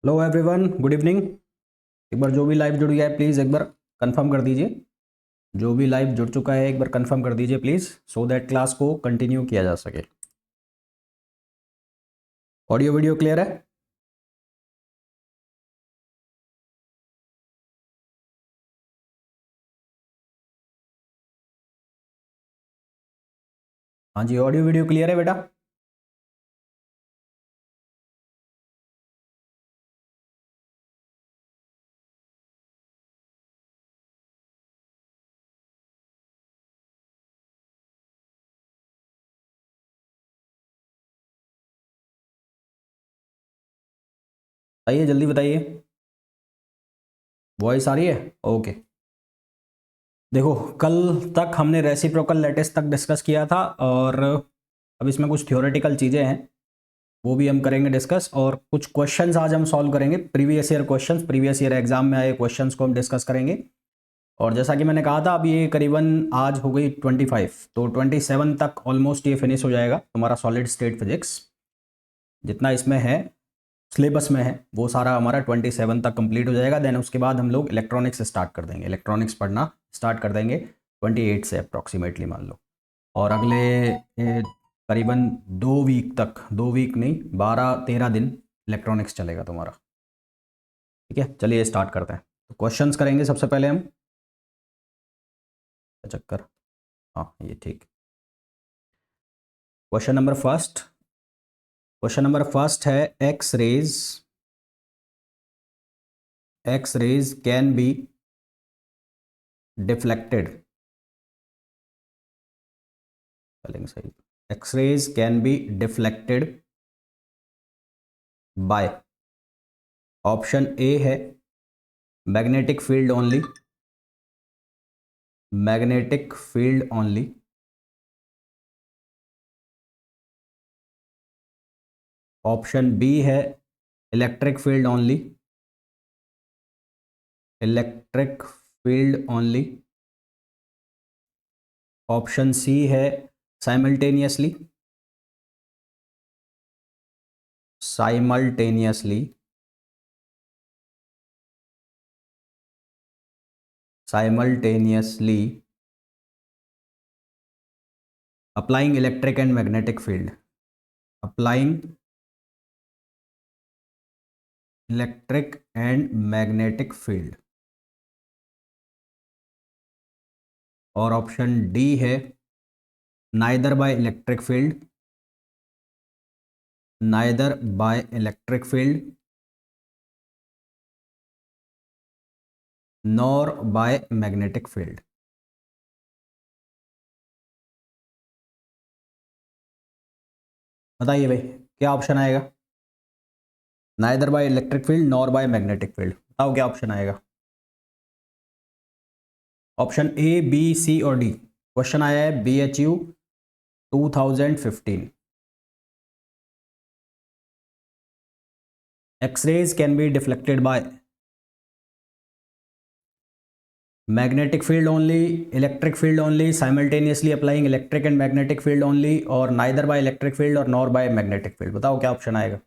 Hello everyone, good evening. एक बार जो भी लाइव जुड़ गया है प्लीज़ एक बार कंफर्म कर दीजिए। जो भी लाइव जुड़ चुका है एक बार कंफर्म कर दीजिए प्लीज़, सो दैट क्लास को कंटिन्यू किया जा सके। ऑडियो वीडियो क्लियर है? हाँ जी, ऑडियो वीडियो क्लियर है बेटा? बताइए, जल्दी बताइए। वॉइस आ रही है? ओके। देखो, कल तक हमने रेसिप्रोकल लैटिस तक डिस्कस किया था और अब इसमें कुछ थ्योरेटिकल चीज़ें हैं, वो भी हम करेंगे डिस्कस। और कुछ क्वेश्चंस आज हम सॉल्व करेंगे, previous year questions, previous year exam में आए क्वेश्चंस को हम डिस्कस करेंगे। और जैसा कि मैंने कहा था, अब ये करीबन आज हो गई 25, तो 27 तक ऑलमोस्ट ये फिनिश हो जाएगा तुम्हारा सॉलिड स्टेट फिजिक्स। जितना इसमें है, सिलेबस में है, वो सारा हमारा 27 तक कंप्लीट हो जाएगा। देन उसके बाद हम लोग इलेक्ट्रॉनिक्स स्टार्ट कर देंगे, इलेक्ट्रॉनिक्स पढ़ना स्टार्ट कर देंगे 28 से अप्रॉक्सीमेटली मान लो। और अगले करीबन 2 वीक तक, 2 वीक नहीं, 12-13 दिन इलेक्ट्रॉनिक्स चलेगा तुम्हारा। ठीक है, चलिए स्टार्ट करते हैं। तो क्वेश्चंस करेंगे सबसे पहले हम। चक्कर, हाँ ये ठीक। क्वेश्चन नंबर फर्स्ट है, X rays can be deflected. Spelling सही। X rays can be deflected by, option A है magnetic field only, magnetic field only. Option B है electric field only, electric field only. Option C है simultaneously, simultaneously, simultaneously applying electric and magnetic field, applying electric and magnetic field. और option D है neither by electric field, neither by electric field nor by magnetic field. बताइए भाई, क्या option आएगा? Neither by electric field nor by magnetic field, बताओ क्या option आएगा? Option A, B, सी और डी। क्वेश्चन आया है BHU 2015। X-rays can be deflected by magnetic field only, electric field only, simultaneously applying electric and magnetic field only, और neither by electric field और nor by magnetic field. बताओ क्या option आएगा?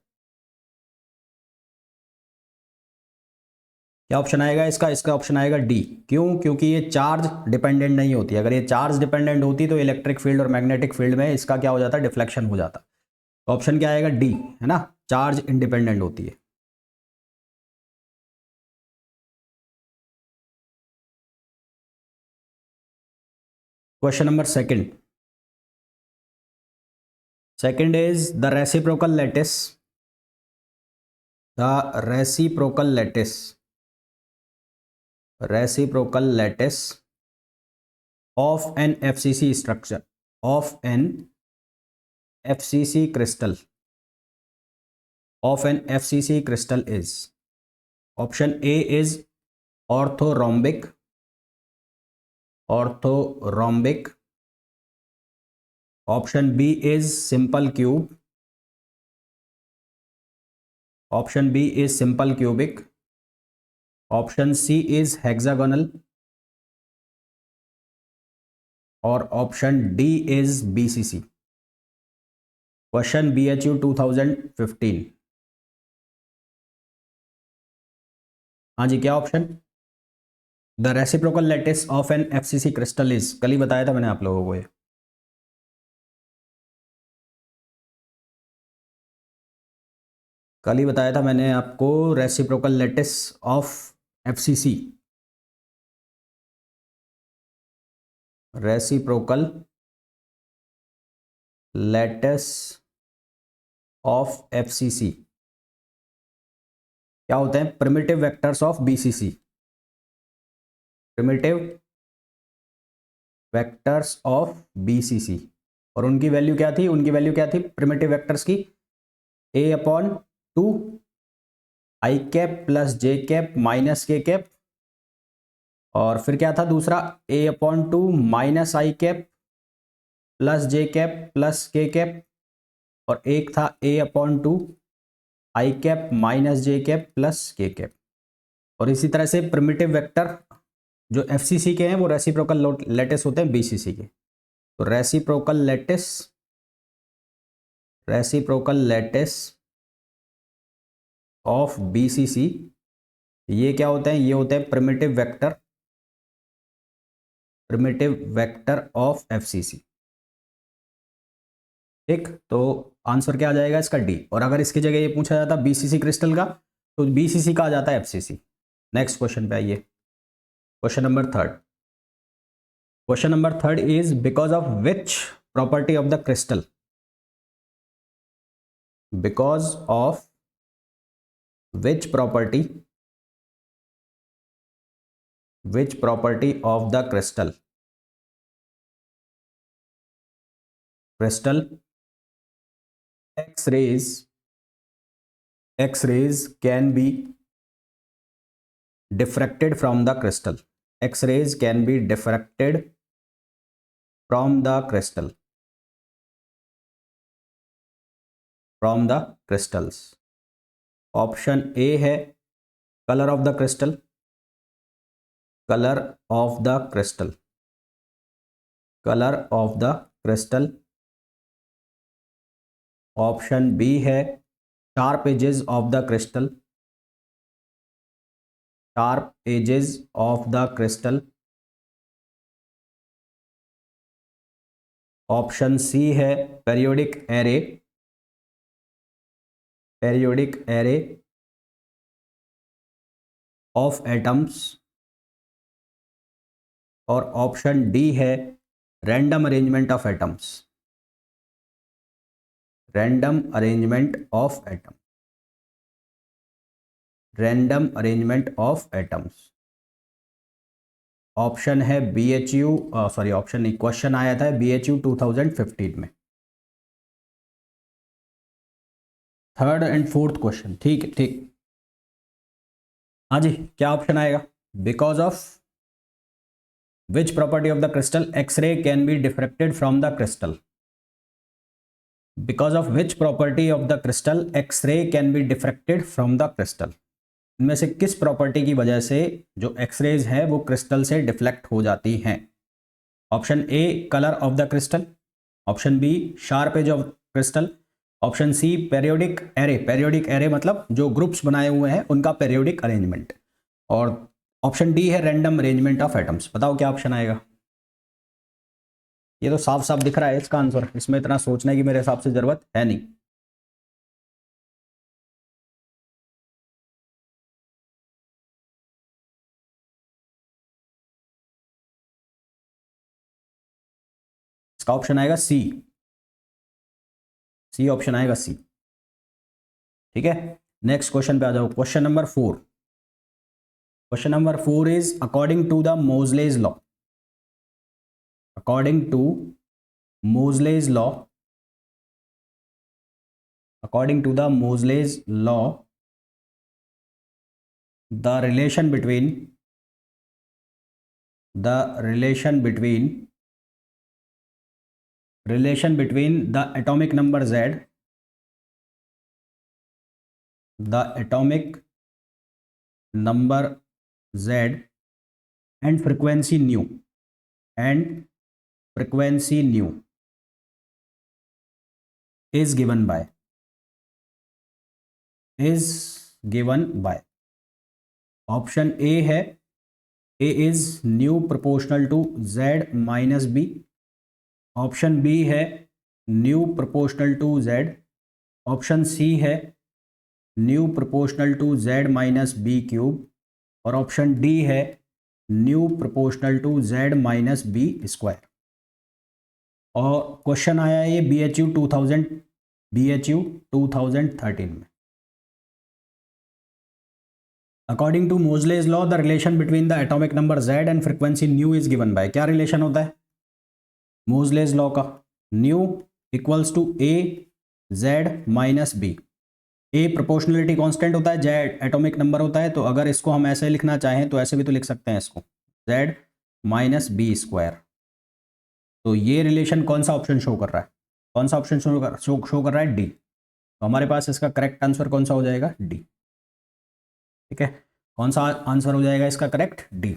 क्या option आएगा इसका? इसका ऑप्शन आएगा डी। क्यों? क्योंकि ये चार्ज डिपेंडेंट नहीं होती। अगर ये चार्ज डिपेंडेंट होती तो इलेक्ट्रिक फील्ड और मैग्नेटिक फील्ड में इसका क्या हो जाता? डिफ्लेक्शन हो जाता। तो ऑप्शन क्या आएगा? डी, है ना, चार्ज इंडिपेंडेंट होती है। Question number second, second is the reciprocal lattice, the reciprocal lattice, reciprocal lattice of an FCC structure, of an FCC crystal is? Option A is orthorhombic. Option B is simple cube. Option B is simple cubic. Option C is hexagonal. और option D is BCC. Question BHU 2015. हाँ जी, क्या option? The reciprocal lattice of an FCC crystal is, कल ही बताया था मैंने आप लोगों को ये. कल ही बताया था मैंने आपको reciprocal lattice of FCC. Reciprocal lattice of FCC क्या होते हैं? Primitive vectors of BCC. Primitive vectors of BCC. और उनकी वैल्यू क्या थी? उनकी वैल्यू क्या थी प्रिमिटिव वेक्टर्स की? A/2 I cap plus J cap minus K cap. और फिर क्या था दूसरा? A/2 minus I cap plus J cap plus K cap. और एक था A/2 I cap minus J cap plus K cap. और इसी तरह से प्रिमिटिव वेक्टर जो FCC के हैं वो रेसिप्रोकल लैटिस होते हैं BCC के. तो रेसिप्रोकल लैटिस ऑफ BCC ये क्या होते हैं? ये होते हैं प्रिमिटिव वेक्टर ऑफ FCC. ठीक, तो आंसर क्या आ जाएगा इसका? डी. और अगर इसकी जगह ये पूछा जाता BCC क्रिस्टल का तो BCC का आ जाता है FCC. नेक्स्ट क्वेश्चन पे आइए. Question number third is because of which property of the crystal? Because of which property of the crystal X-rays can be diffracted from the crystal. X-rays can be diffracted from the crystals. Option A है colour of the crystal. Option B है sharp edges of the crystal. Option C है periodic array of atoms. और option D है random arrangement of atoms. Random arrangement of atoms. Option है BHU, sorry option नहीं, question आया था BHU 2015 में. Third and fourth question. ठीक है, ठीक. हाँ जी, क्या ऑप्शन आएगा? Because of which property of the crystal X-ray can be diffracted from the crystal. Because of which property of the crystal X-ray can be diffracted from the crystal. इनमें से किस प्रॉपर्टी की वजह से जो एक्सरेज है वो क्रिस्टल से डिफ्लेक्ट हो जाती हैं? Option A colour of the crystal. Option B sharp edge of crystal. Option C periodic array मतलब जो ग्रुप्स बनाए हुए हैं उनका पेरियोडिक अरेंजमेंट. और ऑप्शन डी है रैंडम अरेंजमेंट ऑफ एटम्स. बताओ क्या ऑप्शन आएगा? ये तो साफ साफ दिख रहा है इसका आंसर. इसमें इतना सोचने की मेरे हिसाब से जरूरत है नहीं. इसका ऑप्शन आएगा सी ऑप्शन आएगा सी. ठीक है, नेक्स्ट क्वेश्चन पे आ जाओ. Question number 4 is according to the Moseley's law. According to Moseley's law, according to the Moseley's law, the relation between the atomic number Z, and frequency nu is given by option A है, A is nu proportional to Z minus B. Option B है nu proportional to Z. Option C है nu proportional to Z minus B cube. और option D है nu proportional to Z minus B square. और question आया है ये BHU 2013 में. According to Moseley's law the relation between the atomic number Z and frequency nu is given by. क्या relation होता है मोजलेज लॉ का? Nu equals to A Z minus B. A proportionality constant होता है, Z atomic number होता है. तो अगर इसको हम ऐसे लिखना चाहें तो ऐसे भी तो लिख सकते हैं इसको, जेड माइनस बी स्क्वायर. तो ये रिलेशन कौन सा ऑप्शन शो कर रहा है? कौन सा ऑप्शन शो कर रहा है? डी. तो हमारे पास इसका करेक्ट आंसर कौन सा हो जाएगा? डी. ठीक है, कौन सा आंसर हो जाएगा इसका करेक्ट? डी.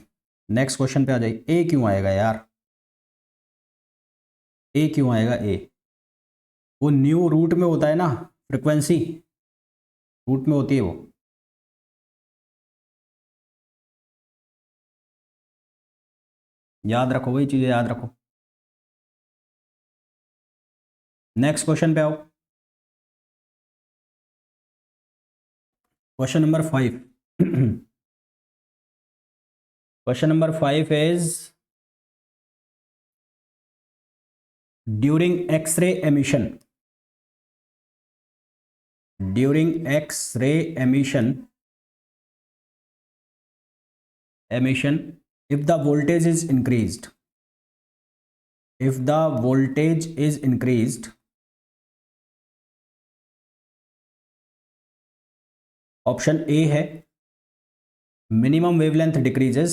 नेक्स्ट क्वेश्चन पे आ जाइए. ए क्यों आएगा यार? ए क्यों आएगा? ए वो न्यू रूट में होता है ना, फ्रिक्वेंसी रूट में होती है वो. याद रखो, वही चीजें याद रखो. नेक्स्ट क्वेश्चन पे आओ. Question number 5. Question number 5 is during X-ray emission, if the voltage is increased, option A है minimum wavelength decreases.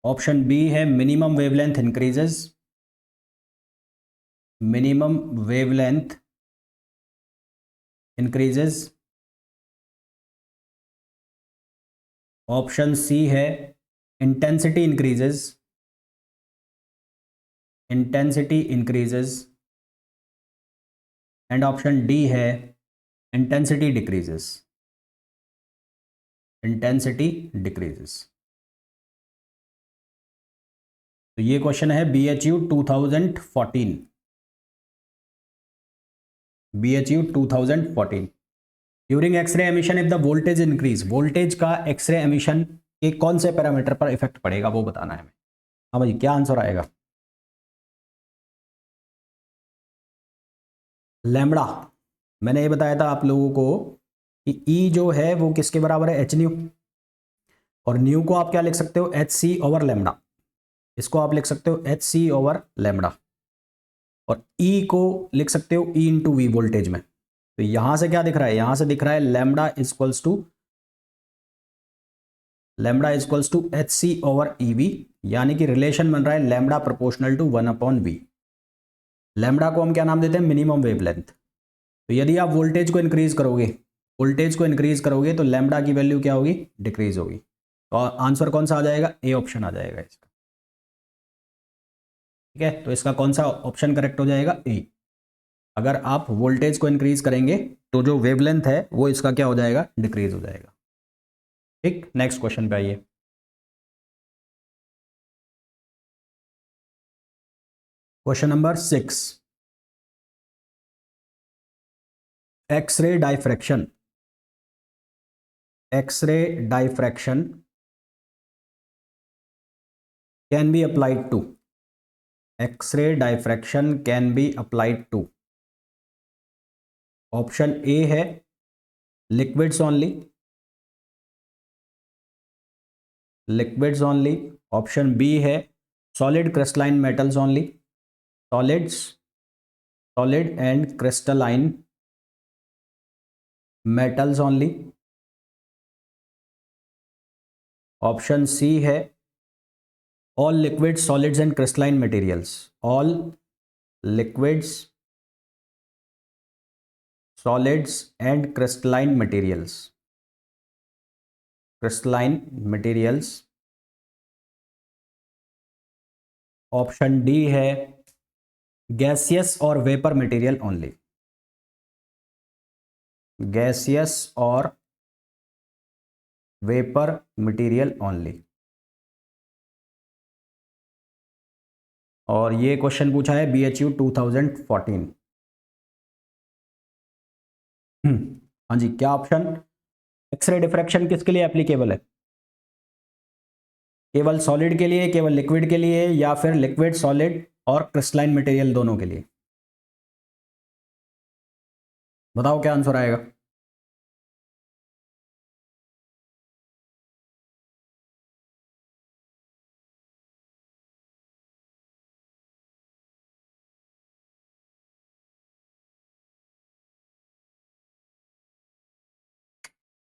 Option B है minimum wavelength increases. Option C है intensity increases. And option D है intensity decreases. तो ये question है BHU 2014. During X-ray emission if the voltage increase, voltage का X-ray emission के कौन से पैरामीटर पर इफेक्ट पड़ेगा वो बताना है हमें. हाँ भाई, क्या आंसर आएगा? लैम्बडा. मैंने ये बताया था आप लोगों को कि E जो है वो किसके बराबर है? H new. और न्यू को आप क्या लिख सकते हो? H C over lambda. इसको आप लिख सकते हो एच सी ओवर लैम्बडा. और E को लिख सकते हो E इंटू वी वोल्टेज में. तो यहां से क्या दिख रहा है? यहां से दिख रहा है lambda equals to H C over E V. यानी कि रिलेशन बन रहा है lambda proportional to 1/v. Lambda को हम क्या नाम देते हैं? Minimum wavelength. तो यदि आप वोल्टेज को इंक्रीज करोगे तो लैम्बडा की वैल्यू क्या होगी? डिक्रीज होगी. तो आंसर कौन सा आ जाएगा? ए ऑप्शन आ जाएगा इसका. ठीक है, तो इसका कौन सा ऑप्शन करेक्ट हो जाएगा? ए. अगर आप वोल्टेज को इंक्रीज करेंगे तो जो वेवलेंथ है वो इसका क्या हो जाएगा? डिक्रीज हो जाएगा. ठीक, नेक्स्ट क्वेश्चन पे आइए. Question number 6. X-ray diffraction can be applied to. X-ray diffraction can be applied to. Option A है liquids only, liquids only. Option B है solid crystalline metals only, solids, solid and crystalline metals only. Option C है all liquids, solids and crystalline materials, all liquids, solids and crystalline materials, crystalline materials. Option D है gaseous और vapour material only, gaseous और vapour material only. और ये question पूछा है BHU 2014। हाँ जी, क्या ऑप्शन? एक्सरे डिफ्रैक्शन किसके लिए एप्लीकेबल है? केवल सॉलिड के लिए, केवल लिक्विड के लिए, या फिर लिक्विड, सॉलिड और क्रिस्टलाइन मटेरियल दोनों के लिए? बताओ क्या आंसर आएगा।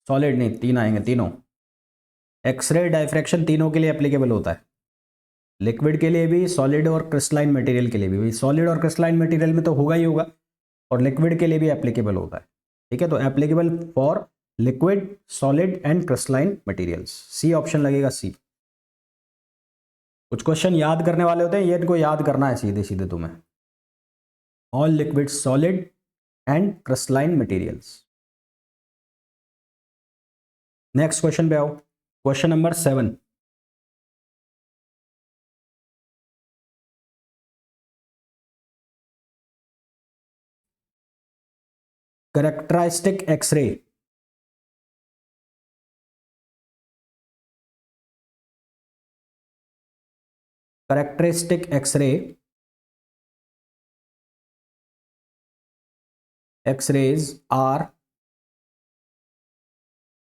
सॉलिड नहीं, तीन आएंगे, तीनों। एक्सरे डायफ्रैक्शन तीनों के लिए एप्लीकेबल होता है, लिक्विड के लिए भी, सॉलिड और क्रिस्टलाइन मटेरियल के लिए भी। सॉलिड और क्रिस्टलाइन मटेरियल में तो होगा ही होगा, और लिक्विड के लिए भी एप्लीकेबल होता है। ठीक है, तो applicable for liquid, solid and crystalline materials. C option लगेगा, सी। कुछ क्वेश्चन याद करने वाले होते हैं, ये इनको याद करना है सीधे सीधे तुम्हें। All liquid, solid and crystalline materials. Next question पे आओ, question number 7। Characteristic x-ray, characteristic x-ray, x-rays are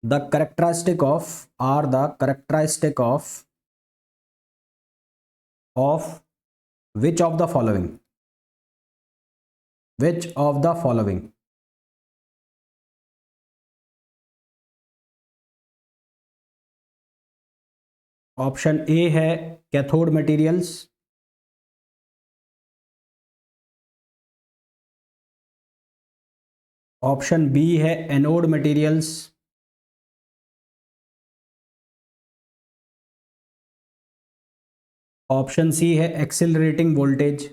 the characteristic of, are the characteristic of which of the following, which of the following? Option A है cathode materials, option B है anode materials, option C है accelerating voltage,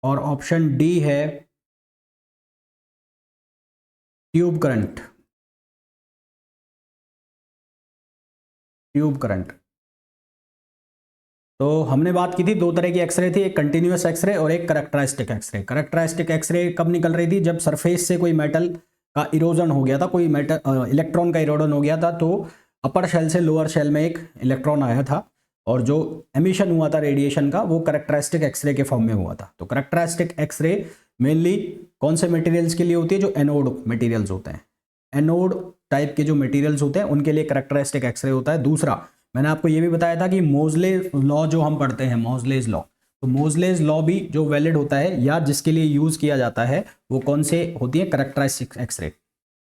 और option D है tube current, tube current. तो हमने बात की थी दो तरह की एक्सरे थी, एक कंटिन्यूअस एक्सरे और एक कैरेक्टरिस्टिक एक्सरे। कैरेक्टरिस्टिक एक्सरे कब निकल रही थी? जब सरफेस से कोई मेटल का इरोजन हो गया था, कोई मेटल इलेक्ट्रॉन का इरोजन हो गया था, तो अपर शेल से लोअर शेल में एक इलेक्ट्रॉन आया था, और जो एमिशन हुआ था रेडिएशन का, वो कैरेक्टरिस्टिक एक्सरे के फॉर्म में हुआ था। तो कैरेक्टरिस्टिक एक्सरे मेनली कौन से मटेरियल्स के लिए होती है? जो एनोड मटेरियल्स होते हैं, एनोड टाइप के जो मटेरियल्स होते हैं उनके लिए कैरेक्टरिस्टिक एक्सरे होता है। दूसरा, मैंने आपको ये भी बताया था कि मोजले लॉ जो हम पढ़ते हैं, मोजलेज लॉ, तो मोजलेज लॉ भी जो वैलिड होता है या जिसके लिए यूज किया जाता है, वो कौन से होती है? Characteristic x ray.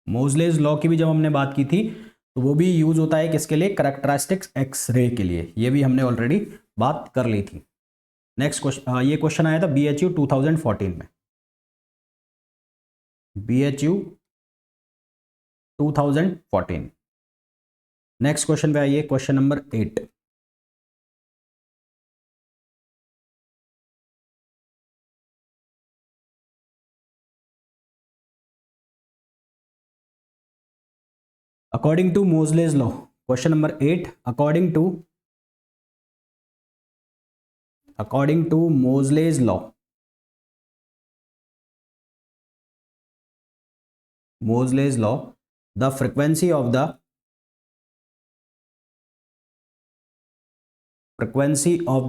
मोजलेज लॉ की भी जब हमने बात की थी, तो वो भी यूज होता है किसके लिए? कैरेक्टरिस्टिक एक्सरे के लिए। ये भी हमने ऑलरेडी बात कर ली थी। नेक्स्ट क्वेश्चन, ये क्वेश्चन आया था BHU 2014 में, BHU 2014। नेक्स्ट क्वेश्चन पे आइए, question number 8। According to Moseley's law, question number 8, according to Moseley's law, Moseley's law, the frequency of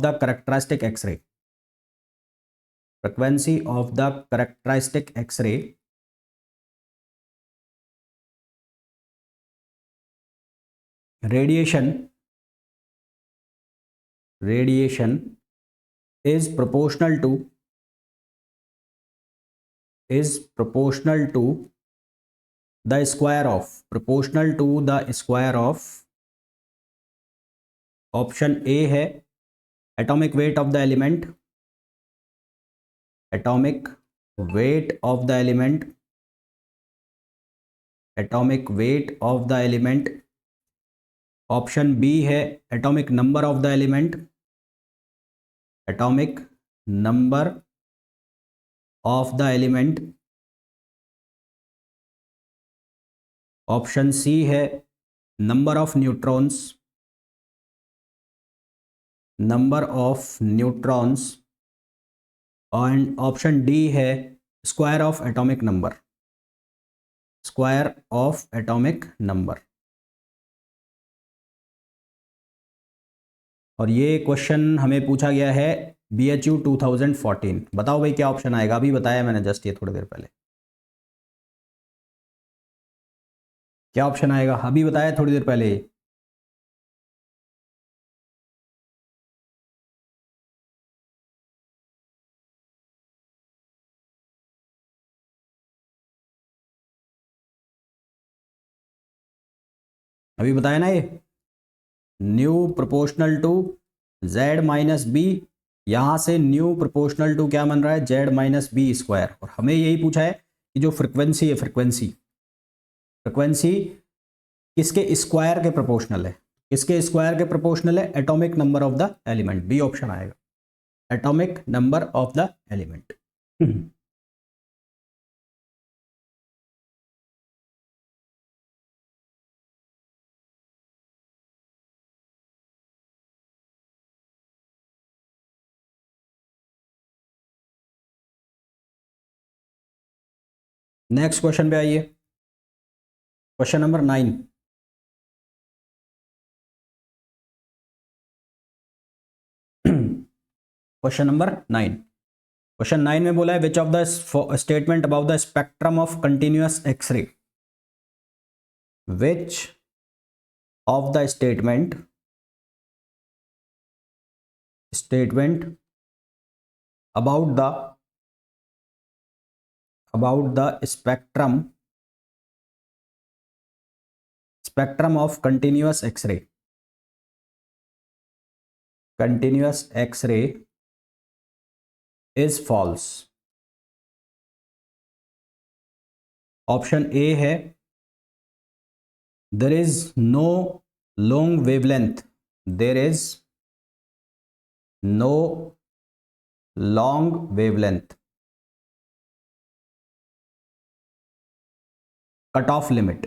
the characteristic X-ray, frequency of the characteristic X-ray radiation is proportional to the square of option A है atomic weight of the element, atomic weight of the element. Option B है atomic number of the element, atomic number of the element. Option C है number of neutrons, and option D है square of atomic number. और ये question हमें पूछा गया है BHU 2014। बताओ भाई क्या ऑप्शन आएगा? अभी बताया मैंने जस्ट ये थोड़ी देर पहले। क्या ऑप्शन आएगा? अभी बताया थोड़ी देर पहले। अभी बताया ना ये, nu proportional to Z minus B. यहाँ से न्यू प्रोपोर्शनल टू क्या बन रहा है? Z minus B square. और हमें यही पूछा है कि जो फ्रिक्वेंसी है, फ्रिक्वेंसी किसके स्क्वायर के प्रोपोर्शनल है? किसके स्क्वायर के प्रोपोर्शनल है? Atomic number of the element. B option आएगा, atomic number of the element. Next question पे आइए, question number 9। Question number 9, question 9 में बोला है which of the statement about the spectrum of continuous X-ray, which of the statement about the spectrum of continuous X-ray is false। Option A है there is no long wavelength, cut off limit.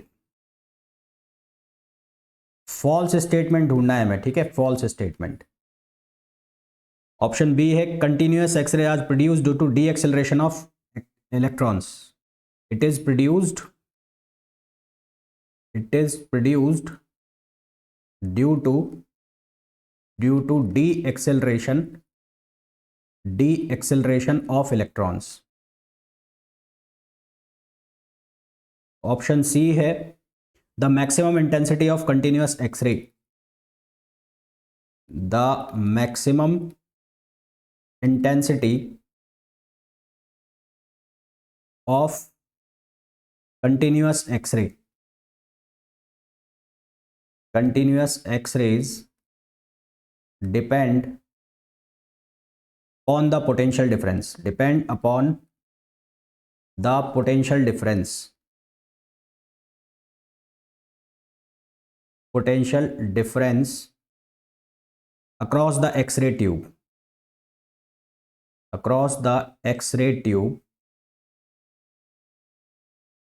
False statement ढूंढना है मैं, ठीक है, false statement. Option B है continuous X-ray आज produce due to the acceleration of electrons. It is produced due to the acceleration of electrons. Option C है the maximum intensity of continuous x ray, the maximum intensity of continuous X-rays depend on the potential difference, potential difference across the X-ray tube,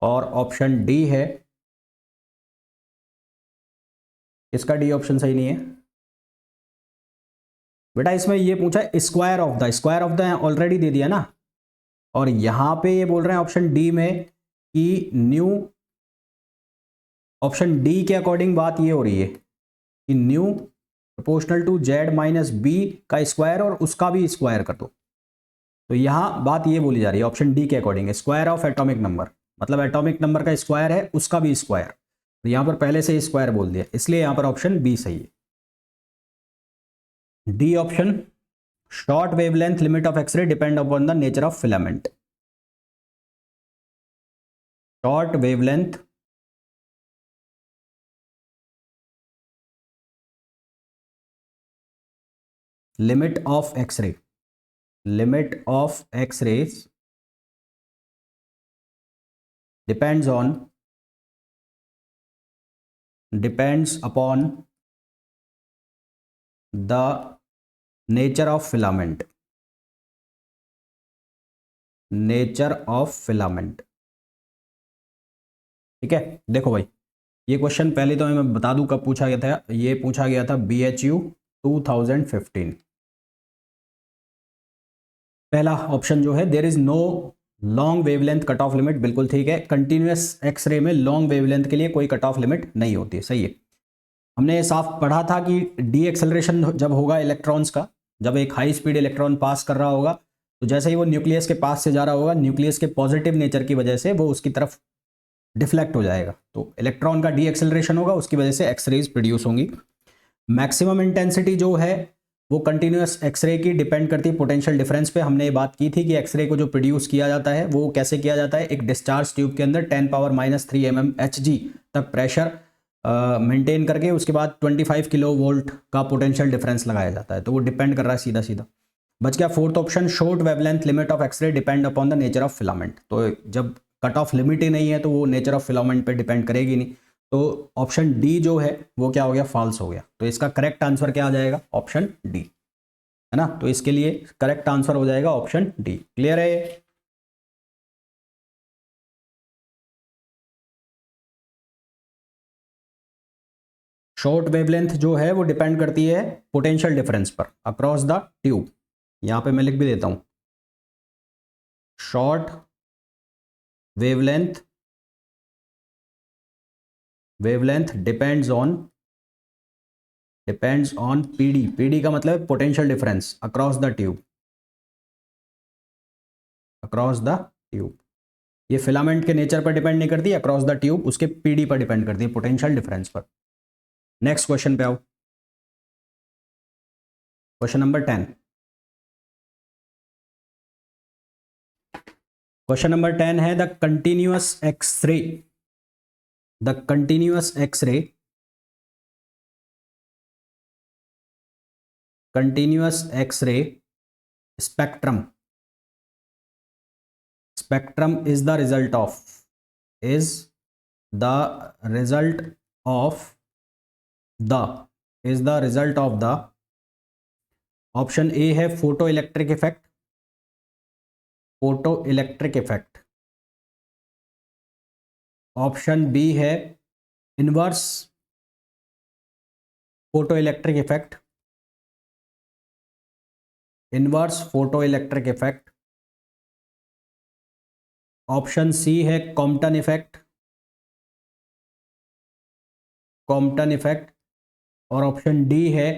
और option D है, इसका D option सही नहीं है बेटा। इसमें ये पूछा है स्क्वायर ऑफ द ऑलरेडी दे दिया ना, और यहां पे ये बोल रहे हैं ऑप्शन डी में कि न्यू, ऑप्शन डी के अकॉर्डिंग बात ये हो रही है कि nu proportional to Z minus B का स्क्वायर और उसका भी स्क्वायर कर दो। तो यहाँ बात ये बोली जा रही है ऑप्शन डी के according, square of atomic number, मतलब एटॉमिक नंबर का स्क्वायर है उसका भी स्क्वायर, तो यहाँ पर पहले से ही स्क्वायर बोल दिया, इसलिए यहाँ पर ऑप्शन बी सही है। D option, short wavelength limit of x-ray depend upon the nature of filament. Short wavelength limit of x-ray, limit of x-rays depends upon the nature of filament, nature of filament। ठीक है, देखो भाई ये question पहले तो मैं बता दूं कब पूछा गया था, ये पूछा गया था BHU 2015। पहला ऑप्शन जो है there is no long wavelength cut off limit, बिल्कुल ठीक है, कंटिन्यूअस एक्सरे में लॉन्ग वेवलेंथ के लिए कोई कट ऑफ लिमिट नहीं होती है, सही है। हमने ये साफ पढ़ा था कि डी एक्सेलरेशन जब होगा इलेक्ट्रॉन्स का, जब एक हाई स्पीड इलेक्ट्रॉन पास कर रहा होगा तो जैसे ही वो न्यूक्लियस के पास से जा रहा होगा, न्यूक्लियस के पॉजिटिव नेचर की वजह से वो उसकी तरफ डिफ्लेक्ट हो जाएगा, तो इलेक्ट्रॉन का डी एक्सेलरेशन होगा, उसकी वजह से एक्सरेज प्रोड्यूस होंगी। मैक्सिमम इंटेंसिटी जो है वो कंटिन्यूअस एक्सरे की डिपेंड करती है पोटेंशियल डिफरेंस पे। हमने ये बात की थी कि एक्सरे को जो प्रोड्यूस किया जाता है वो कैसे किया जाता है, एक डिस्चार्ज ट्यूब के अंदर 10⁻³ mm Hg तक प्रेशर मेंटेन करके उसके बाद 25 किलोवोल्ट का पोटेंशियल डिफरेंस लगाया जाता है, तो वो डिपेंड कर रहा है सीधा सीधा। बच गया fourth option, short wavelength limit of x-ray depend upon the nature of filament. तो जब कट ऑफ लिमिट ही नहीं है तो वो नेचर ऑफ फिलामेंट पे डिपेंड करेगी नहीं, तो ऑप्शन डी जो है वो क्या हो गया, फॉल्स हो गया। तो इसका करेक्ट आंसर क्या आ जाएगा, ऑप्शन डी, है ना। तो इसके लिए करेक्ट आंसर हो जाएगा ऑप्शन डी। क्लियर है? शॉर्ट वेवलेंथ जो है वो डिपेंड करती है पोटेंशियल डिफरेंस पर अक्रॉस द ट्यूब। यहां पे मैं लिख भी देता हूं, short wavelength depends on PD. PD का मतलब potential difference across the tube, across the tube. ये फिलामेंट के नेचर पर डिपेंड नहीं करती, अक्रॉस द ट्यूब उसके पीडी पर डिपेंड करती है, पोटेंशियल डिफरेंस पर। नेक्स्ट क्वेश्चन पे आओ, क्वेश्चन नंबर 10। क्वेश्चन नंबर 10 है the continuous x ray, the continuous x-ray, continuous x-ray spectrum, spectrum is the result of, is the result of the, is the result of the, option A है photoelectric effect, photoelectric effect. Option B है inverse photoelectric effect, inverse photoelectric effect. Option C है Compton effect, Compton effect. और option D है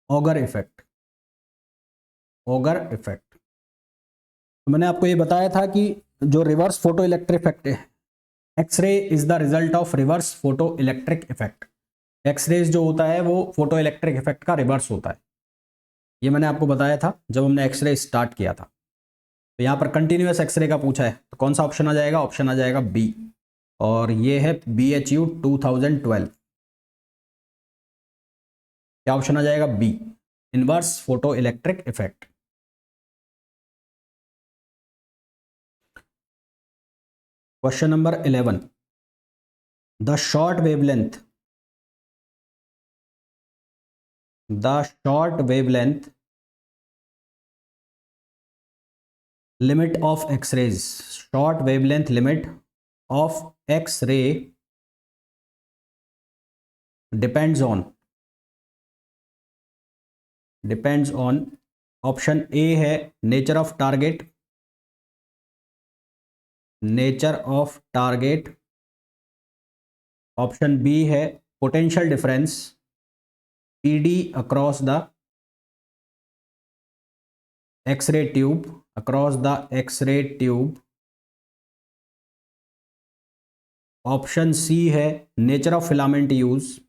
Auger effect, Auger effect. तो मैंने आपको ये बताया था कि जो रिवर्स फोटो इलेक्ट्रिक इफेक्ट है, X-ray is the result of reverse photoelectric effect. X-rays जो होता है वो फोटो इलेक्ट्रिक इफेक्ट का रिवर्स होता है, ये मैंने आपको बताया था जब हमने एक्सरे स्टार्ट किया था। तो यहाँ पर कंटिन्यूअस एक्सरे का पूछा है, तो कौन सा ऑप्शन आ जाएगा, ऑप्शन आ जाएगा बी, और ये है BHU 2012। क्या ऑप्शन आ जाएगा, B, inverse photoelectric effect. Question number 11, the short wavelength, the short wavelength limit of X-rays, short wavelength limit of X-ray depends on, option A है nature of target, nature of target. Option B है potential difference PD across the x ray tube, across the X-ray tube. Option C है nature of filament use,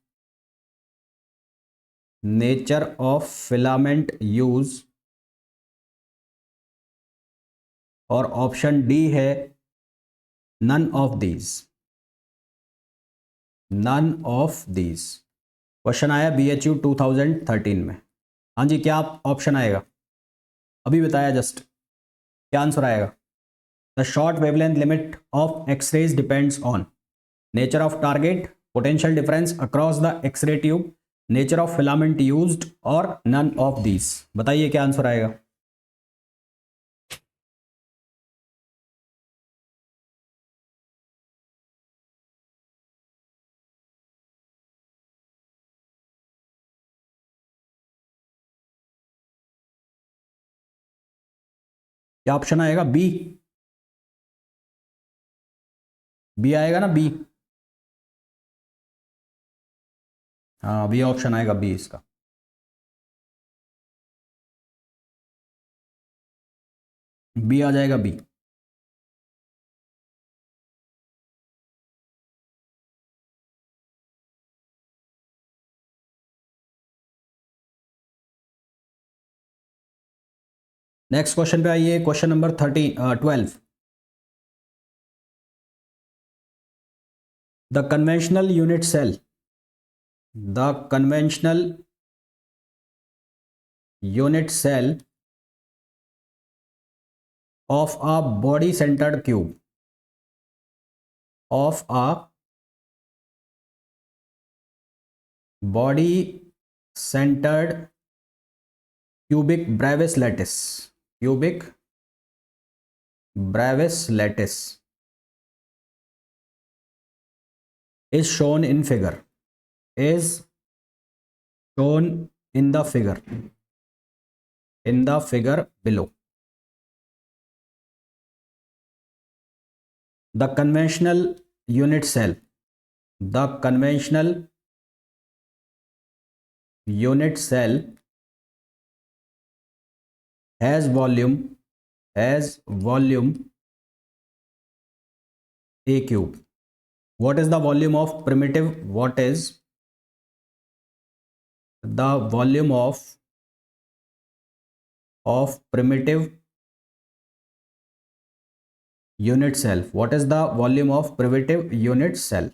nature of filament use. और option D है none of these, none of these. Question आया BHU 2013 में। हाँ जी, क्या option आएगा अभी बताया जस्ट, क्या आंसर आएगा? The short wavelength limit of x-rays depends on nature of target, potential difference across the x ray tube, nature of filament used और नन ऑफ दीज। बताइए क्या आंसर आएगा? क्या ऑप्शन आएगा? बी, बी आएगा ना, बी? हाँ, बी ऑप्शन आएगा, बी इसका। बी आ जाएगा, बी। नेक्स्ट क्वेश्चन पे आइए, question number 12। The conventional unit cell, the conventional unit cell of a body centered cube, of a body centered cubic Bravais lattice, cubic Bravais lattice is shown in figure, is shown in the figure, in the figure below. The conventional unit cell, the conventional unit cell has volume a cube. What is the volume of primitive, what is the volume of primitive unit cell? What is the volume of primitive unit cell?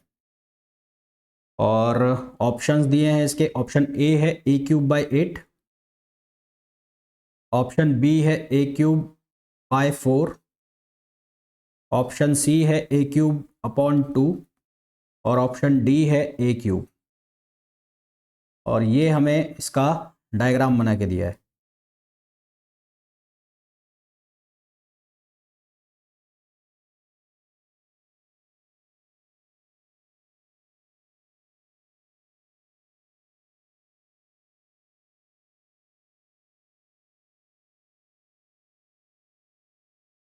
और options दिए हैं इसके, option A है a cube by 8, option B है a cube by 4, option C है a cube upon 2 और option D है a cube. और ये हमें इसका डायग्राम बना के दिया है।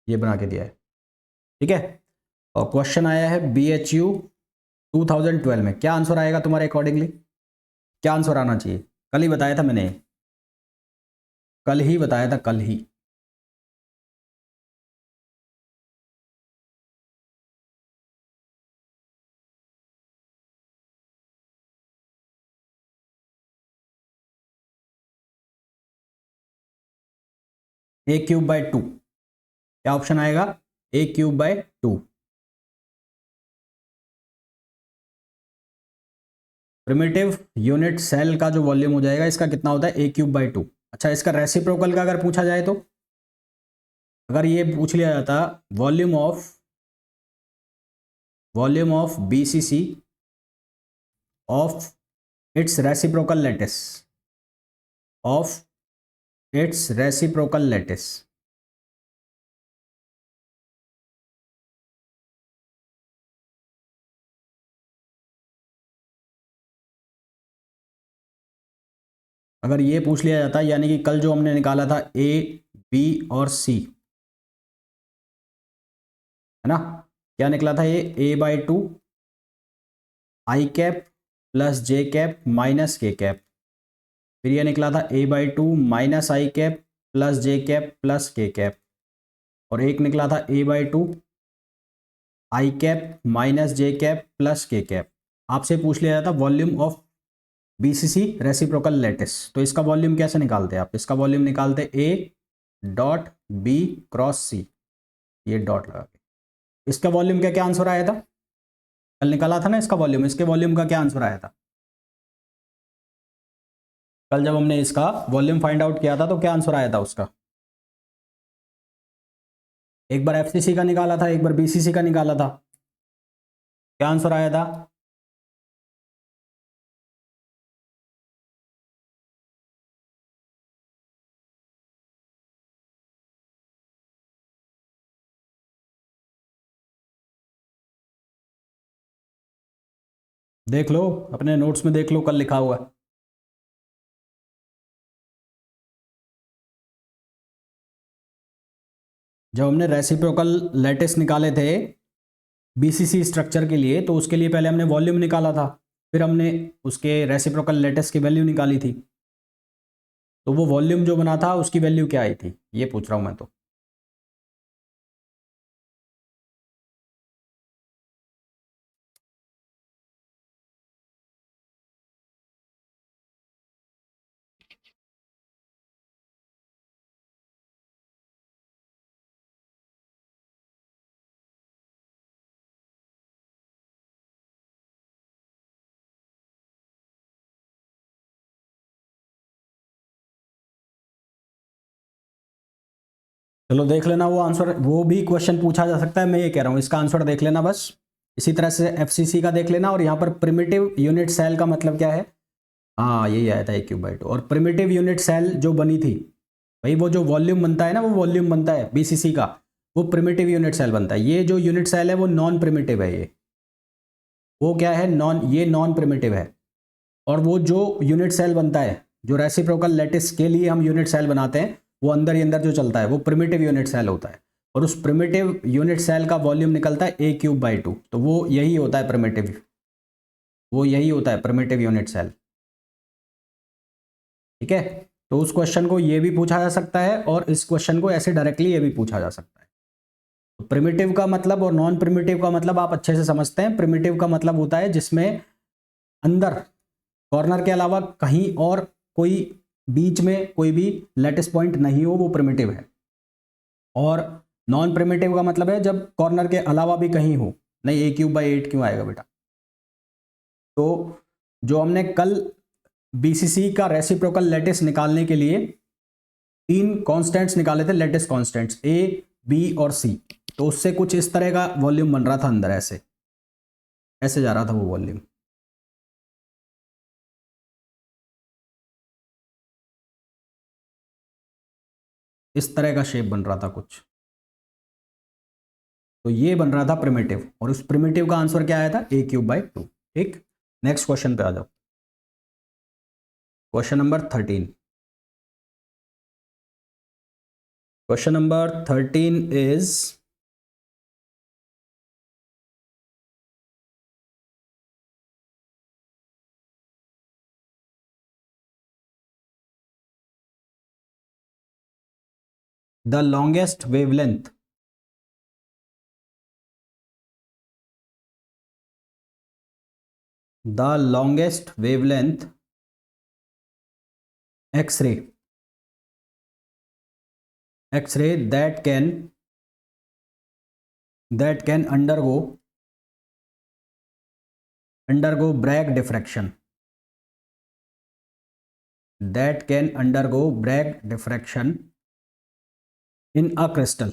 ये बना के दिया है, ठीक है। और क्वेश्चन आया है BHU 2012 में। क्या आंसर आएगा तुम्हारे अकॉर्डिंगली? क्या आंसर आना चाहिए? कल ही बताया था मैंने, कल ही बताया था, कल ही। a क्यूब बाय 2, क्या ऑप्शन आएगा? a cube by 2। Primitive unit cell का जो वॉल्यूम हो जाएगा इसका कितना होता है? a cube by 2। अच्छा, इसका रेसिप्रोकल का अगर पूछा जाए तो, अगर ये पूछ लिया जाता volume of BCC of its reciprocal lattice, of its reciprocal lattice, अगर ये पूछ लिया जाता, यानी कि कल जो हमने निकाला था A, B और C, है ना, क्या निकला था ये? a by 2 I cap plus J cap minus के कैप। फिर ये निकला था a by 2 minus I cap plus J cap plus के कैप। और एक निकला था a/2 आई कैप माइनस जे कैप प्लस के कैप। आपसे पूछ लिया जाता volume of BCC reciprocal lattice, तो इसका वॉल्यूम कैसे निकालते हैं आप? इसका वॉल्यूम निकालते ए डॉट बी क्रॉस सी, ये डॉट लगा के। इसका वॉल्यूम क्या क्या आंसर आया था? कल निकाला था ना इसका वॉल्यूम, इसके वॉल्यूम का क्या आंसर आया था? कल जब हमने इसका वॉल्यूम फाइंड आउट किया था तो क्या आंसर आया था उसका? एक बार एफसीसी का निकाला था, एक बार बीसीसी का निकाला था, क्या आंसर आया था? देख लो अपने नोट्स में, देख लो कल लिखा हुआ है। जब हमने रेसिप्रोकल लैटिस निकाले थे बीसीसी स्ट्रक्चर के लिए, तो उसके लिए पहले हमने वॉल्यूम निकाला था, फिर हमने उसके रेसिप्रोकल लैटिस की वैल्यू निकाली थी। तो वो वॉल्यूम जो बना था उसकी वैल्यू क्या आई थी, ये पूछ रहा हूं मैं तो। चलो देख लेना वो आंसर, वो भी क्वेश्चन पूछा जा सकता है, मैं ये कह रहा हूँ इसका आंसर देख लेना बस। इसी तरह से एफसीसी का देख लेना, और यहाँ पर प्रिमिटिव यूनिट सेल का मतलब क्या है? हाँ यही आया था a³/2। और प्रिमिटिव यूनिट सेल जो बनी थी भाई, वो जो वॉल्यूम बनता है ना, वो वॉल्यूम बनता है बीसीसी का, वो प्रिमिटिव यूनिट सेल बनता है। ये जो यूनिट सेल है वो नॉन प्रिमिटिव है, ये वो क्या है, नॉन, ये नॉन प्रिमिटिव है। और वो जो यूनिट सेल बनता है, जो रेसिप्रोकल लैटिस के लिए हम यूनिट सेल बनाते हैं, वो अंदर ही अंदर जो चलता है वो प्रिमिटिव यूनिट सेल होता है। और उस प्रिमिटिव यूनिट सेल का वॉल्यूम निकलता है a³/2, तो वो यही होता है प्रिमिटिव, वो यही होता है प्रिमिटिव यूनिट सेल। ठीक है, तो उस क्वेश्चन को ये भी पूछा जा सकता है, और इस क्वेश्चन को ऐसे डायरेक्टली ये भी पूछा जा सकता है। तो प्रिमिटिव का मतलब और नॉन प्रिमिटिव का मतलब आप अच्छे से समझते हैं। प्रिमिटिव का मतलब होता है जिसमें अंदर कॉर्नर के अलावा कहीं और कोई बीच में कोई भी लैटिस पॉइंट नहीं हो, वो प्रिमिटिव है। और नॉन प्रिमिटिव का मतलब है जब कॉर्नर के अलावा भी कहीं हो। नहीं a³/8 क्यों आएगा बेटा? तो जो हमने कल बीसीसी का रेसिप्रोकल लैटिस निकालने के लिए तीन कांस्टेंट्स निकाले थे, लैटिस कांस्टेंट्स ए बी और सी, तो उससे कुछ इस तरह का वॉल्यूम बन रहा था अंदर, ऐसे ऐसे जा रहा था वो वॉल्यूम। इस तरह का शेप बन रहा था कुछ, तो ये बन रहा था प्रिमिटिव, और उस प्रिमिटिव का आंसर क्या आया था, a³/2। ठीक, नेक्स्ट क्वेश्चन पे आ जाओ। Question number 13। Question number 13 is the longest wavelength x-ray that can undergo Bragg diffraction, in a crystal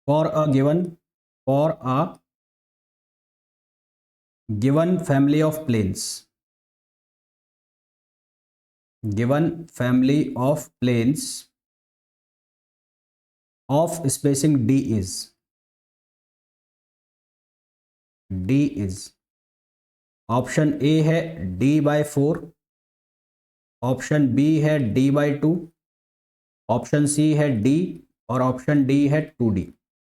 for a given family of planes, of spacing d is option A है d/4, option B है d/2, option C है D, और option D है 2d।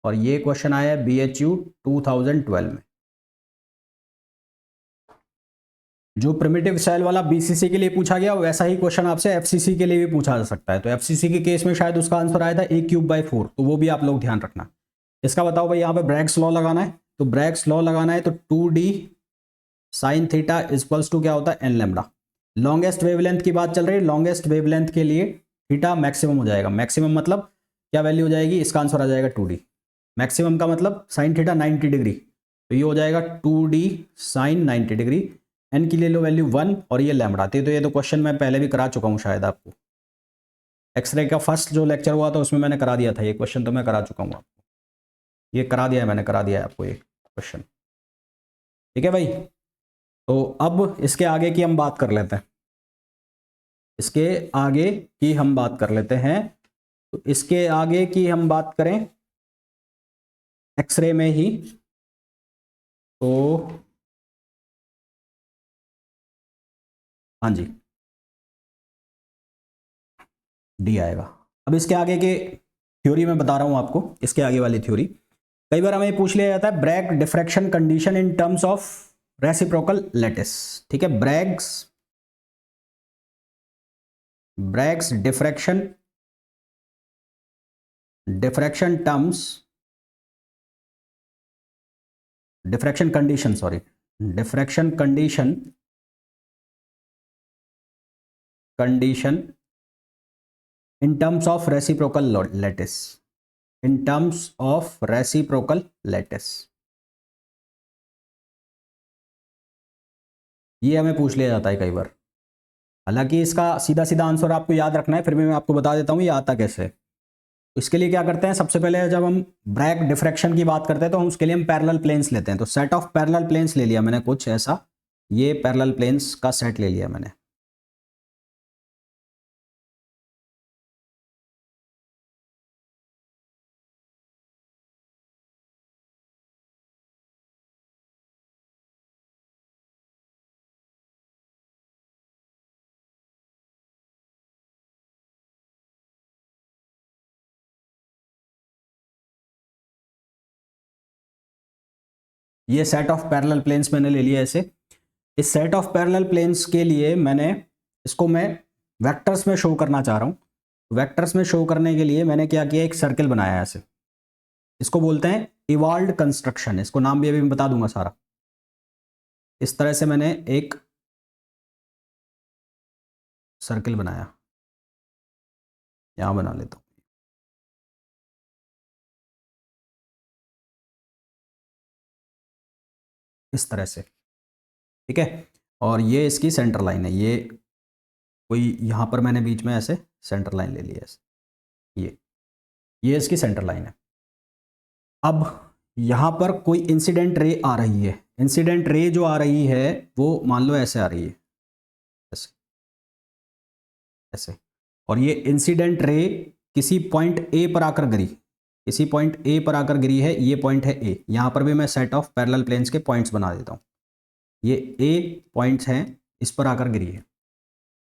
और ये question आया है BHU 2012 में। जो प्रिमिटिव सेल वाला बीसीसी के लिए पूछा गया वैसा ही क्वेश्चन आपसे एफसीसी के लिए भी पूछा जा सकता है। तो एफसीसी के केस में शायद उसका आंसर आया था a³/4, तो वो भी आप लोग ध्यान रखना। इसका बताओ भाई, यहाँ पे ब्रैग्स लॉ लगाना है, तो ब्रैग्स लॉ लगाना है तो 2d sine theta equals to क्या होता है n लैम्डा। लॉन्गेस्ट वेवलेंथ की बात चल रही है, लॉन्गेस्ट वेवलेंथ के लिए थीटा मैक्सिमम हो जाएगा। मैक्सिमम मतलब क्या वैल्यू हो जाएगी, इसका आंसर आ जाएगा 2d। मैक्सिमम का मतलब साइन थीटा 90 डिग्री, तो ये हो जाएगा 2d साइन 90 डिग्री। एन की ले लो वैल्यू 1 और ये लैम्डा थी। तो ये तो क्वेश्चन मैं पहले भी करा चुका हूँ शायद आपको, एक्सरे का फर्स्ट जो लेक्चर हुआ था उसमें मैंने करा दिया था ये क्वेश्चन, तो मैं करा चुका हूँ आपको, ये करा दिया है मैंने, करा दिया है आपको ये क्वेश्चन। ठीक है भाई, तो अब इसके आगे की हम बात कर लेते हैं, इसके आगे की हम बात कर लेते हैं। तो इसके आगे की हम बात करें एक्सरे में ही, तो हाँ जी डी आएगा। अब इसके आगे के थ्योरी में बता रहा हूं आपको, इसके आगे वाली थ्योरी कई बार हमें पूछ लिया जाता है, Bragg diffraction condition in terms of reciprocal lattice. ठीक है, Bragg's diffraction terms, diffraction condition sorry, diffraction condition in terms of reciprocal lattice, in terms of reciprocal lattice, ये हमें पूछ लिया जाता है कई बार। हालांकि इसका सीधा सीधा आंसर आपको याद रखना है, फिर भी मैं आपको बता देता हूँ ये आता कैसे है। तो इसके लिए क्या करते हैं, सबसे पहले जब हम ब्रैग डिफ्रैक्शन की बात करते हैं तो हम उसके लिए हम पैरेलल प्लेन्स लेते हैं। तो सेट ऑफ पैरेलल प्लेन्स ले लिया मैंने कुछ ऐसा, ये पैरेलल प्लेन्स का सेट ले लिया मैंने। ये सेट ऑफ पैरेलल प्लेन्स मैंने ले लिया ऐसे। इस सेट ऑफ पैरेलल प्लेन्स के लिए मैंने इसको मैं वेक्टर्स में शो करना चाह रहा हूँ। वेक्टर्स में शो करने के लिए मैंने क्या किया, एक सर्कल बनाया ऐसे, इसको बोलते हैं इवॉल्व्ड कंस्ट्रक्शन, इसको नाम भी अभी मैं बता दूंगा सारा। इस तरह से मैंने एक सर्कल बनाया, यहां बना लेता हूं इस तरह से। ठीक है, और ये इसकी सेंटर लाइन है, ये कोई यहां पर मैंने बीच में ऐसे सेंटर लाइन ले लिया ऐसे, ये इसकी सेंटर लाइन है। अब यहां पर कोई इंसिडेंट रे आ रही है, इंसिडेंट रे जो आ रही है वो मान लो ऐसे आ रही है, ऐसे ऐसे, और ये इंसिडेंट रे किसी पॉइंट ए पर आकर गिरी, किसी पॉइंट ए पर आकर गिरी है, ये पॉइंट है ए। यहां पर भी मैं सेट ऑफ पैरेलल प्लेन्स के पॉइंट्स बना देता हूं, ये ए पॉइंट्स हैं, इस पर आकर गिरी है।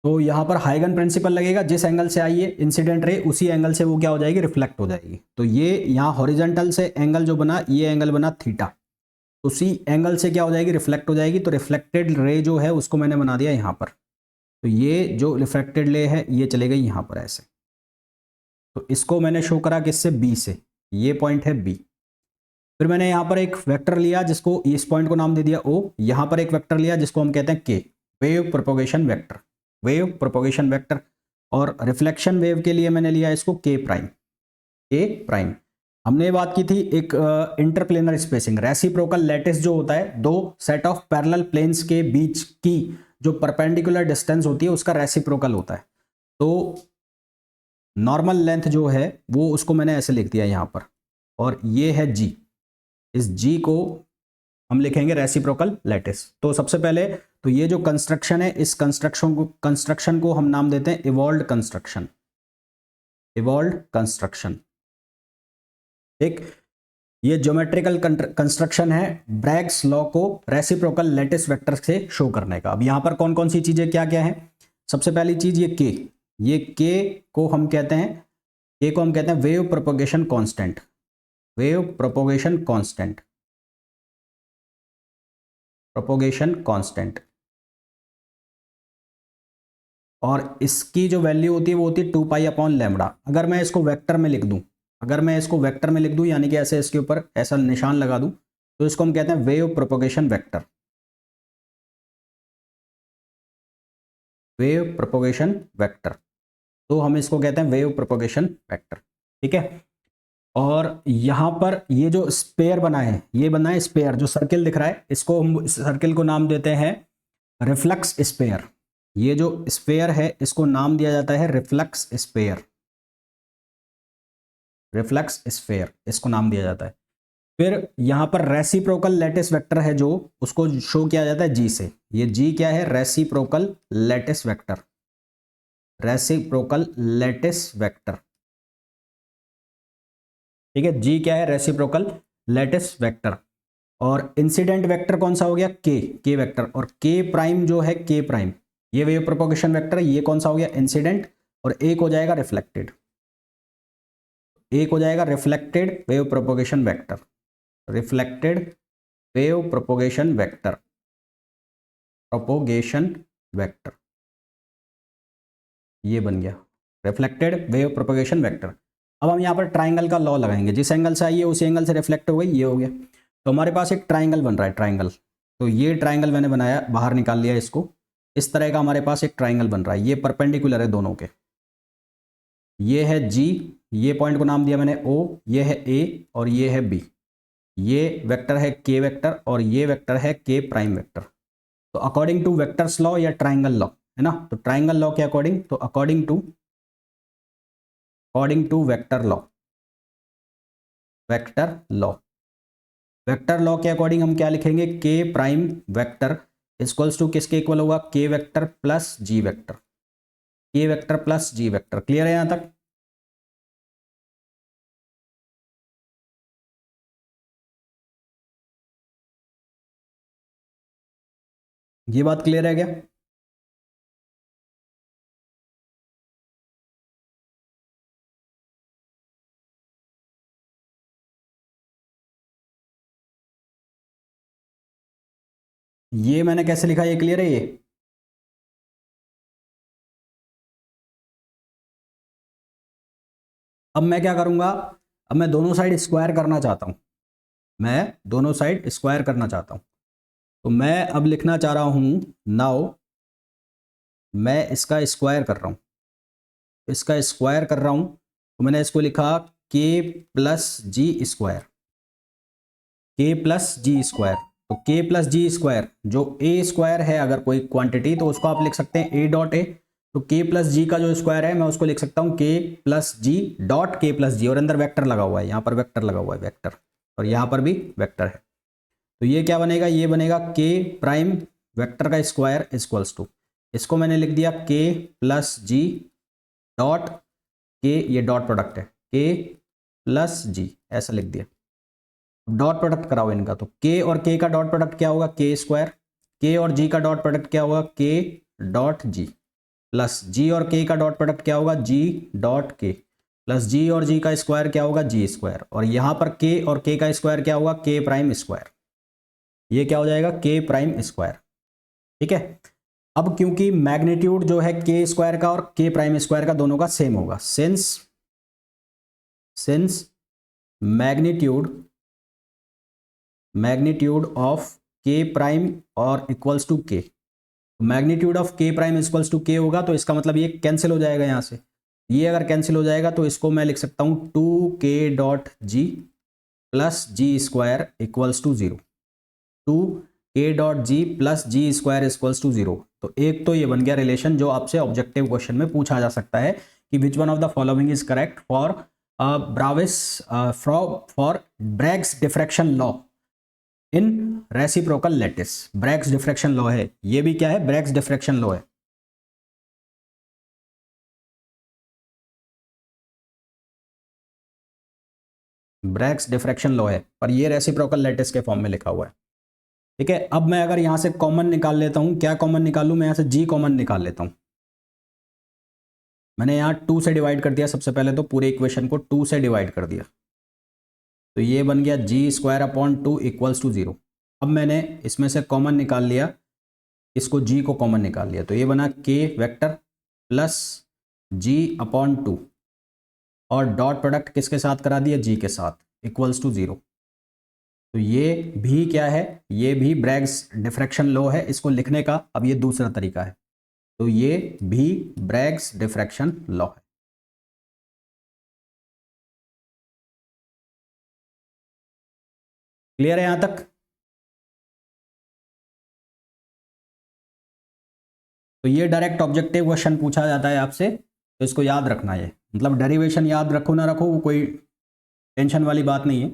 तो यहाँ पर हाइगन प्रिंसिपल लगेगा, जिस एंगल से आई है इंसिडेंट रे उसी एंगल से वो क्या हो जाएगी, रिफ्लेक्ट हो जाएगी। तो ये यहाँ हॉरिजॉन्टल से एंगल जो बना, ये एंगल बना थीटा, उसी एंगल से क्या हो जाएगी, रिफ्लेक्ट हो जाएगी। तो रिफ्लेक्टेड रे जो है उसको मैंने बना दिया यहाँ पर, तो ये जो रिफ्लेक्टेड रे है ये चले गई यहाँ पर ऐसे। तो इसको मैंने शो करा किससे, बी से, ये पॉइंट है बी। फिर मैंने यहाँ पर एक वेक्टर लिया जिसको, इस पॉइंट को नाम दे दिया ओ, यहाँ पर एक वेक्टर लिया जिसको हम कहते हैं के, wave propagation vector, wave propagation vector. और रिफ्लेक्शन वेव के लिए मैंने लिया इसको के प्राइम, के प्राइम। हमने बात की थी एक इंटरप्लेनर स्पेसिंग, रेसिप्रोकल लैटिस जो होता है, दो सेट ऑफ पैरेलल प्लेन्स के बीच की जो परपेंडिकुलर डिस्टेंस होती है उसका रेसिप्रोकल होता है। तो नॉर्मल लेंथ जो है वो उसको मैंने ऐसे लिख दिया यहाँ पर, और ये है जी, इस जी को हम लिखेंगे रेसिप्रोकल लैटिस। तो सबसे पहले तो ये जो कंस्ट्रक्शन है, इस कंस्ट्रक्शन को हम नाम देते हैं इवॉल्व्ड कंस्ट्रक्शन, इवॉल्व्ड कंस्ट्रक्शन। एक ये ज्योमेट्रिकल कंस्ट्रक्शन है ब्रैग्स लॉ को रेसिप्रोकल लैटिस वेक्टर से शो करने का। अब यहां पर कौन कौन सी चीजें क्या क्या है, सबसे पहली चीज ये के को हम कहते हैं, के को हम कहते हैं wave propagation constant, wave propagation constant, propagation constant. और इसकी जो वैल्यू होती है वो होती है 2π/λ। अगर मैं इसको वेक्टर में लिख दूं, यानी कि ऐसे इसके ऊपर ऐसा निशान लगा दूं, तो इसको हम कहते हैं wave propagation vector. Wave propagation vector, तो हम इसको कहते हैं वेव प्रोपोगेशन वेक्टर। ठीक है, और यहां पर ये जो स्पेयर बना है, ये बना है स्पेयर, जो सर्किल दिख रहा है, इसको हम सर्किल को नाम देते हैं रिफ्लक्स स्पेयर। ये जो स्पेयर है इसको नाम दिया जाता है रिफ्लक्स स्पेयर। रिफ्लक्स स्पेयर इसको नाम दिया जाता है। फिर यहां पर रेसिप्रोकल लैटिस वेक्टर है, जो उसको शो किया जाता है जी से। ये जी क्या है? Reciprocal lattice vector. Reciprocal lattice vector. ठीक है, जी क्या है? Reciprocal lattice vector. और इंसिडेंट वेक्टर कौन सा हो गया? के वेक्टर। और के प्राइम जो है, के प्राइम, ये वेव प्रोपोगेशन वेक्टर है, ये कौन सा हो गया? इंसिडेंट। और एक हो जाएगा रिफ्लेक्टेड, एक हो जाएगा reflected wave propagation vector. Reflected wave propagation vector, vector, ये बन गया रिफ्लेक्टेड वेव प्रोपोगेशन वेक्टर। अब हम यहाँ पर ट्राइंगल का लॉ लगाएंगे, जिस एंगल से आई है उसी एंगल से रिफ्लेक्ट हो गई, ये हो गया। तो हमारे पास एक ट्राइंगल बन रहा है, ट्राइंगल। तो ये ट्राइंगल मैंने बनाया, बाहर निकाल लिया इसको। इस तरह का हमारे पास एक ट्राइंगल बन रहा है, ये परपेंडिकुलर है दोनों के। ये है जी, ये पॉइंट को नाम दिया मैंने O, ये है A और ये है B। ये वेक्टर है K वेक्टर और ये वेक्टर है K प्राइम वेक्टर। तो अकॉर्डिंग टू वेक्टर्स लॉ या ट्राइंगल लॉ, है ना, तो ट्राइंगल लॉ के अकॉर्डिंग, तो according to vector law, vector law के अकॉर्डिंग हम क्या लिखेंगे? K prime vector equals to किसके इक्वल होगा? K vector plus G vector. K vector plus G vector. Clear है यहां तक? ये बात क्लियर है क्या? ये मैंने कैसे लिखा, ये क्लियर है? ये अब मैं क्या करूंगा? अब मैं दोनों साइड स्क्वायर करना चाहता हूं, तो मैं अब लिखना चाह रहा हूं, नाउ मैं इसका स्क्वायर कर रहा हूं, तो मैंने इसको लिखा K प्लस जी स्क्वायर, तो K प्लस जी स्क्वायर, जो A स्क्वायर है अगर कोई क्वांटिटी, तो उसको आप लिख सकते हैं A डॉट ए। तो K प्लस जी का जो स्क्वायर है मैं उसको लिख सकता हूँ K प्लस जी डॉट K प्लस जी, और अंदर वेक्टर लगा हुआ है, यहाँ पर वेक्टर लगा हुआ है, वेक्टर, और यहाँ पर भी वेक्टर है। तो ये क्या बनेगा? ये बनेगा K प्राइम वेक्टर का स्क्वायर इक्वल्स टू, इसको मैंने लिख दिया K प्लस जी डॉट K, ये डॉट प्रोडक्ट है, K प्लस जी, ऐसा लिख दिया। डॉट प्रोडक्ट कराओ इनका, तो K और K का डॉट प्रोडक्ट क्या होगा? K square. K और G का डॉट प्रोडक्ट क्या होगा? K dot G, plus G और K का डॉट प्रोडक्ट क्या होगा? G dot K, plus G और G का स्क्वायर क्या होगा? G square. और यहाँ पर K और K का स्क्वायर क्या होगा? K prime square. ये क्या हो जाएगा? K prime square. ठीक है, अब क्योंकि मैग्नीट्यूड जो है K स्क्वायर का और K प्राइम स्क्वायर का दोनों का सेम होगा, since magnitude of K prime और equals to K, magnitude of K prime equals to K होगा, तो इसका मतलब ये कैंसिल हो जाएगा यहाँ से। ये अगर कैंसिल हो जाएगा तो इसको मैं लिख सकता हूँ 2K dot G plus G square equals to 0, 2K dot G plus G square equals to 0। तो एक तो ये बन गया रिलेशन जो आपसे ऑब्जेक्टिव क्वेश्चन में पूछा जा सकता है कि which one of the following is correct for Bragg's diffraction law in reciprocal lattice. Bragg's diffraction law है, ये भी क्या है? ब्रैग्स डिफ्रैक्शन लॉ है। ब्रैग्स डिफ्रैक्शन लॉ है, पर ये रेसिप्रोकल लैटिस के फॉर्म में लिखा हुआ है। ठीक है, अब मैं अगर यहां से कॉमन निकाल लेता हूं, क्या कॉमन निकालूं? मैं यहां से जी कॉमन निकाल लेता हूं। मैंने यहां 2 से डिवाइड कर दिया, सबसे पहले तो पूरे इक्वेशन को 2 से डिवाइड कर दिया, तो ये बन गया जी स्क्वायर अपॉन 2 इक्वल्स टू 0। अब मैंने इसमें से कॉमन निकाल लिया, इसको जी को कॉमन निकाल लिया, तो ये बना K वेक्टर प्लस जी अपॉन 2 और डॉट प्रोडक्ट किसके साथ करा दिया, जी के साथ, इक्वल्स टू 0। तो ये भी क्या है, ये भी ब्रैग्स डिफ्रैक्शन लॉ है। इसको लिखने का अब ये दूसरा तरीका है। तो ये भी ब्रैग्स डिफ्रैक्शन लॉ है। क्लियर है यहां तक? तो ये डायरेक्ट ऑब्जेक्टिव क्वेश्चन पूछा जाता है आपसे, तो इसको याद रखना है। मतलब डेरिवेशन याद रखो ना रखो वो कोई टेंशन वाली बात नहीं है,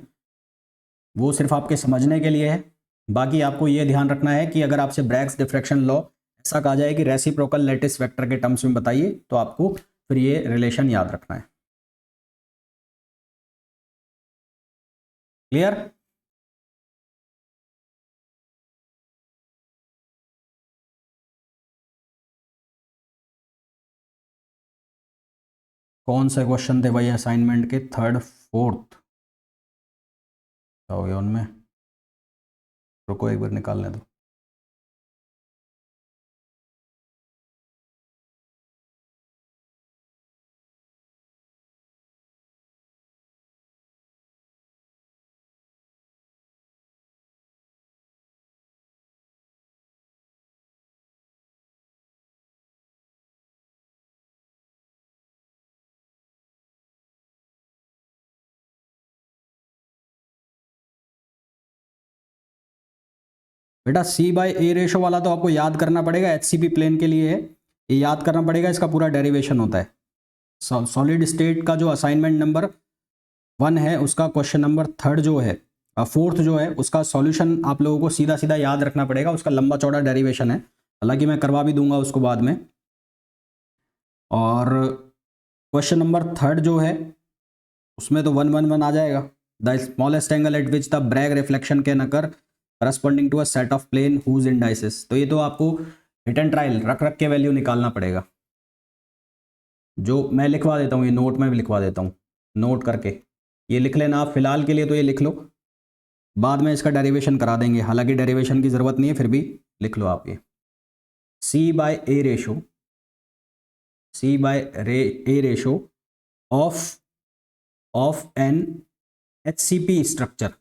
वो सिर्फ आपके समझने के लिए है। बाकी आपको ये ध्यान रखना है कि अगर आपसे ब्रैग्स डिफ्रैक्शन लॉ ऐसा कहा जाए कि रेसिप्रोकल लैटिस वेक्टर के टर्म्स में बताइए, तो आपको फिर ये रिलेशन याद रखना है। क्लियर? कौन से क्वेश्चन थे भाई असाइनमेंट के, थर्ड फोर्थ क्या हो गया उनमें? रुको एक बार निकालने दो। बेटा सी बाई ए रेशो वाला तो आपको याद करना पड़ेगा, एच सी पी प्लेन के लिए है, ये याद करना पड़ेगा। इसका पूरा डेरिवेशन होता है। सॉलिड स्टेट का जो असाइनमेंट नंबर 1 है उसका क्वेश्चन नंबर थर्ड जो है, फोर्थ जो है, उसका सॉल्यूशन आप लोगों को सीधा सीधा याद रखना पड़ेगा। उसका लंबा चौड़ा डेरिवेशन है, हालांकि मैं करवा भी दूंगा उसको बाद में। और क्वेश्चन नंबर थर्ड जो है उसमें तो 1 1 1 आ जाएगा। The smallest angle at which the Bragg reflection can occur corresponding to a set of plane whose indices. तो ये तो आपको हिट एंड ट्रायल रख रख के वैल्यू निकालना पड़ेगा। जो मैं लिखवा देता हूँ, ये नोट में भी लिखवा देता हूँ, नोट करके ये लिख लेना आप। फिलहाल के लिए तो ये लिख लो, बाद में इसका डेरिवेशन करा देंगे, हालांकि डेरिवेशन की ज़रूरत नहीं है, फिर भी लिख लो आप ये। C by A ratio, C by A ratio of N H C P structure,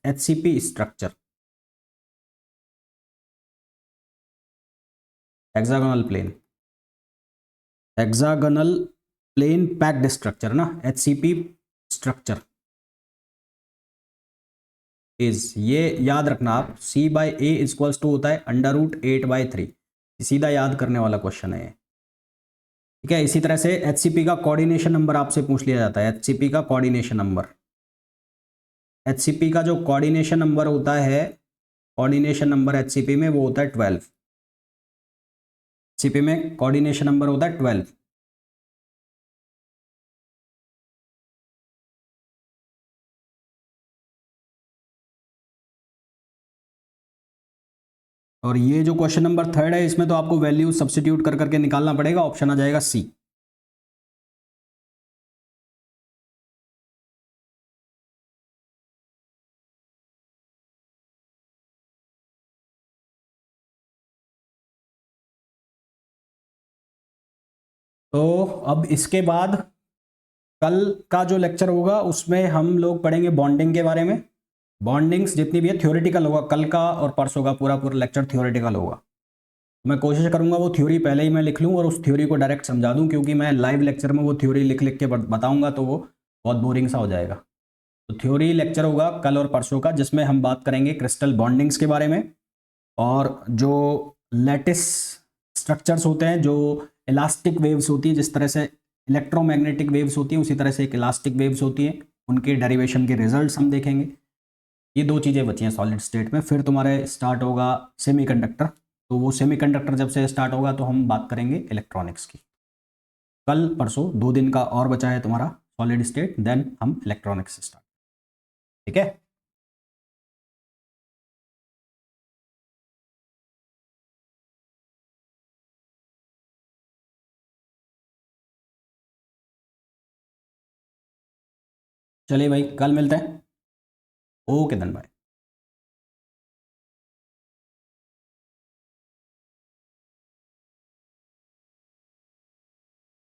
H C P structure, hexagonal plane, hexagonal plane packed structure ना, H C P structure is, ये याद रखना आप, C by A equals to होता है √8/3। सीधा याद करने वाला क्वेश्चन है ये। ठीक है, इसी तरह से एचसीपी का कोऑर्डिनेशन नंबर आपसे पूछ लिया जाता है। एचसीपी का कोऑर्डिनेशन नंबर, एचसीपी का जो कोऑर्डिनेशन नंबर होता है, कोऑर्डिनेशन नंबर एचसीपी में वो होता है 12। एचसीपी में कोऑर्डिनेशन नंबर होता है 12। और ये जो क्वेश्चन नंबर थर्ड है, इसमें तो आपको वैल्यू सब्स्टिट्यूट कर करके निकालना पड़ेगा। ऑप्शन आ जाएगा सी। तो अब इसके बाद कल का जो लेक्चर होगा उसमें हम लोग पढ़ेंगे बॉन्डिंग के बारे में। बॉन्डिंग्स जितनी भी है थ्योरेटिकल होगा कल का, और परसों का पूरा पूरा लेक्चर थ्योरेटिकल होगा। मैं कोशिश करूंगा वो थ्योरी पहले ही मैं लिख लूँ और उस थ्योरी को डायरेक्ट समझा दूं, क्योंकि मैं लाइव लेक्चर में वो थ्योरी लिख लिख के बताऊंगा तो वो बहुत बोरिंग सा हो जाएगा। तो थ्योरी लेक्चर होगा कल और परसों का, जिसमें हम बात करेंगे क्रिस्टल बॉन्डिंग्स के बारे में, और जो लैटिस स्ट्रक्चर्स होते हैं, जो इलास्टिक वेव्स होती हैं, जिस तरह से इलेक्ट्रोमैग्नेटिक वेव्स होती हैं उसी तरह से एक इलास्टिक वेव्स होती हैं, उनके डेरिवेशन के रिजल्ट्स हम देखेंगे। ये दो चीज़ें बची हैं सॉलिड स्टेट में। फिर तुम्हारे स्टार्ट होगा सेमीकंडक्टर, तो वो सेमीकंडक्टर जब से स्टार्ट होगा तो हम बात करेंगे इलेक्ट्रॉनिक्स की। कल परसों 2 दिन का और बचा है तुम्हारा सॉलिड स्टेट, देन हम इलेक्ट्रॉनिक्स स्टार्ट। ठीक है? चलिए भाई, कल मिलते हैं। ओके, धन बाय।